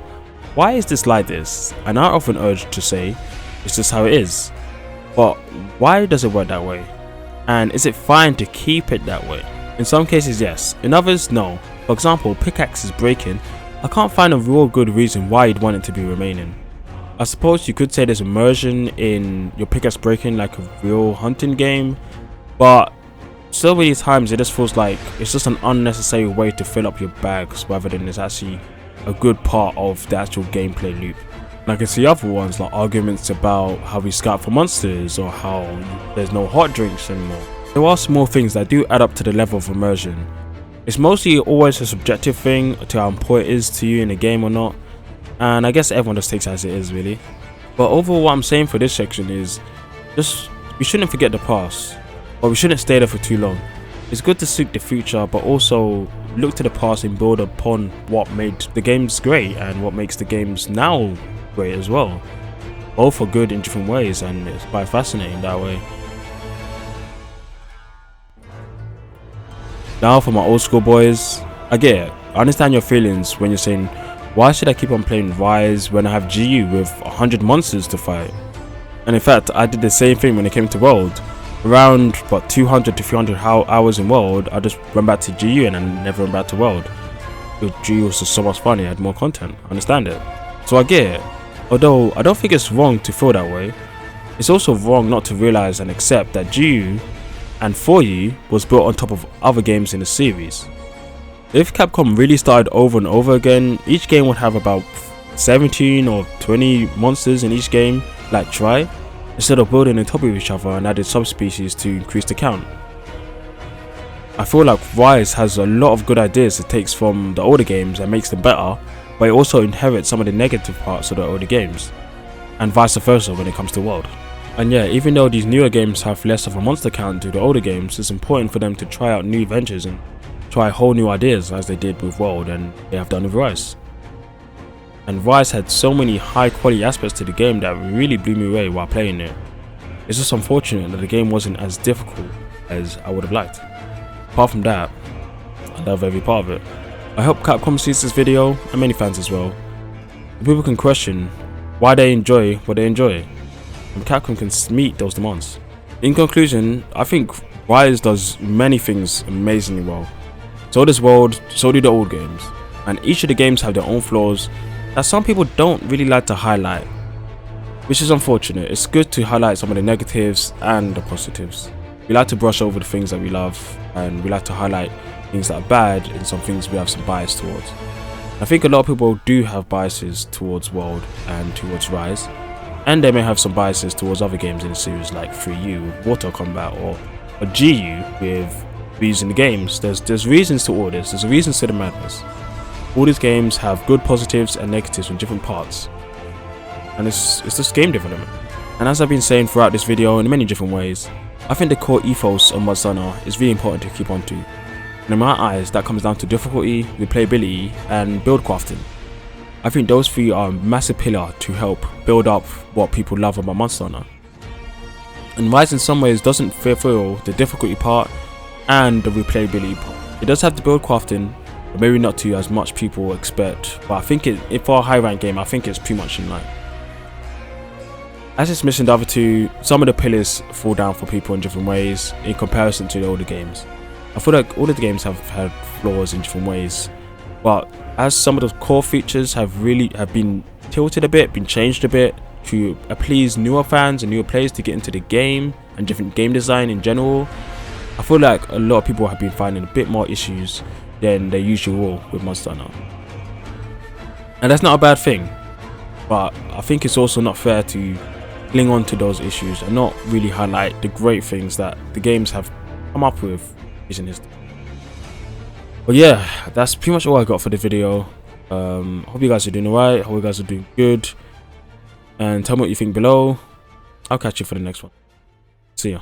why is this like this? And I often urge to say, it's just how it is. But why does it work that way? And is it fine to keep it that way? In some cases yes, in others no. For example, pickaxe is breaking, I can't find a real good reason why you'd want it to be remaining. I suppose you could say there's immersion in your pickaxe breaking like a real hunting game, but so many times it just feels like it's just an unnecessary way to fill up your bags rather than it's actually a good part of the actual gameplay loop. And I can see other ones like arguments about how we scout for monsters or how there's no hot drinks anymore. There are small things that do add up to the level of immersion. It's mostly always a subjective thing to how important it is to you in a game or not, and I guess everyone just takes it as it is really. But overall what I'm saying for this section is just we shouldn't forget the past, but we shouldn't stay there for too long. It's good to seek the future but also look to the past and build upon what made the games great and what makes the games now great as well. Both are good in different ways and it's quite fascinating that way. Now for my old school boys, I get it. I understand your feelings when you're saying, why should I keep on playing Rise when I have GU with 100 monsters to fight? And in fact, I did the same thing when it came to World. Around 200 to 300 hours in World, I just went back to GU and I never went back to World. GU was just so much fun, it had more content, I understand it. So I get it. Although I don't think it's wrong to feel that way, it's also wrong not to realize and accept that GU and For You was built on top of other games in the series. If Capcom really started over and over again, each game would have about 17 or 20 monsters in each game, like Try, instead of building on top of each other and added subspecies to increase the count. I feel like Rise has a lot of good ideas it takes from the older games and makes them better, but it also inherits some of the negative parts of the older games, and vice versa when it comes to World. And yeah, even though these newer games have less of a monster count to the older games, it's important for them to try out new ventures and try whole new ideas as they did with World and they have done with Rise. And Rise had so many high quality aspects to the game that really blew me away while playing it. It's just unfortunate that the game wasn't as difficult as I would have liked. Apart from that, I love every part of it. I hope Capcom sees this video, and many fans as well. People can question why they enjoy what they enjoy, and Capcom can meet those demands. In conclusion, I think Rise does many things amazingly well. So does World, so do the old games, and each of the games have their own flaws that some people don't really like to highlight, which is unfortunate. It's good to highlight some of the negatives and the positives. We like to brush over the things that we love, and we like to highlight things that are bad and some things we have some bias towards. I think a lot of people do have biases towards World and towards Rise, and they may have some biases towards other games in the series like 3U with Water Combat or GU with reason the games. There's reasons to all this, there's reasons to the madness. All these games have good positives and negatives on different parts, and it's just game development. And as I've been saying throughout this video in many different ways, I think the core ethos of Monster Hunter is really important to keep on to. And in my eyes, that comes down to difficulty, replayability, and build crafting. I think those three are a massive pillar to help build up what people love about Monster Hunter. And Rise in some ways doesn't fulfill the difficulty part and the replayability part. It does have the build crafting, but maybe not to as much people expect. But I think for a high rank game, I think it's pretty much in line. As it's missing the other two, some of the pillars fall down for people in different ways in comparison to the older games. I feel like all of the games have had flaws in different ways, but as some of the core features have been tilted a bit, been changed a bit to please newer fans and newer players to get into the game and different game design in general, I feel like a lot of people have been finding a bit more issues than they usually will with Monster Hunter. And that's not a bad thing, but I think it's also not fair to cling on to those issues and not really highlight the great things that the games have come up with using history. But yeah, that's pretty much all I got for the video. Hope you guys are doing alright, hope you guys are doing good, and tell me what you think below. I'll catch you for the next one. See ya.